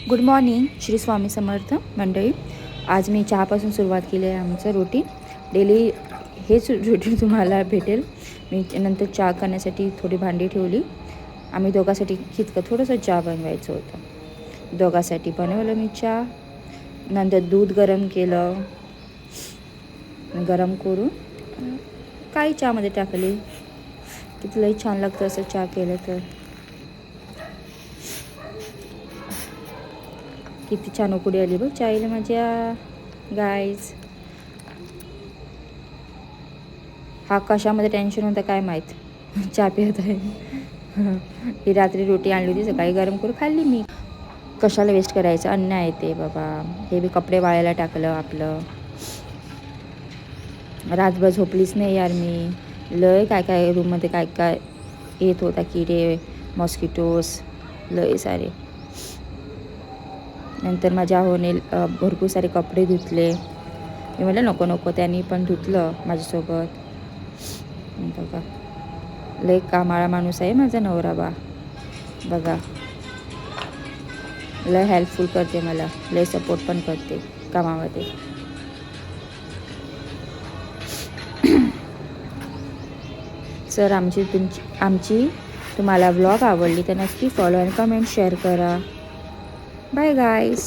Good morning. Shri Swami Samarth मंडळी. आज मी चहापासून सुरुवात केली आहे. आमचं रुटीन डेली हेच रुटीन तुम्हाला भेटेल. मी नंतर चहा करण्यासाठी थोडी भांडी ठेवली. आम्ही दोघांसाठी इतकं थोडंसं चहा बनवायचं होतं. दोघांसाठी बनवलं मी चहा. नंतर दूध गरम केलं. गरम करून काही चहामध्ये टाकली. किती लई छान लागतं असं चहा केलं तर. किती छान उकडी आली बघ चायला माझ्या गाईज. हा कशामध्ये टेन्शन होतं काय माहीत. चहा पित आहे. ही रात्री रोटी आणली होती, सकाळी गरम करून खाल्ली मी. कशाला वेस्ट करायचं, अन्न आहे ते बाबा. हे बी कपडे वाळायला टाकलं आपलं. रातभर झोपलीच नाही यार मी. लय काय काय रूममध्ये काय काय येत होता, किडे मॉस्किटोस लय सारे. नंतर माझ्या आहोने भरपूर सारे कपडे धुतले. मी म्हटलं नको नको, त्यांनी पण धुतलं माझ्यासोबत. बघा लय कामाळा माणूस आहे माझा नवरा बा. बघा लय हेल्पफुल करते मला, लय सपोर्ट पण करते कामामध्ये. सर आमची तुम्हाला व्लॉग आवडली तर नक्की फॉलो आणि कमेंट शेअर करा. Bye guys.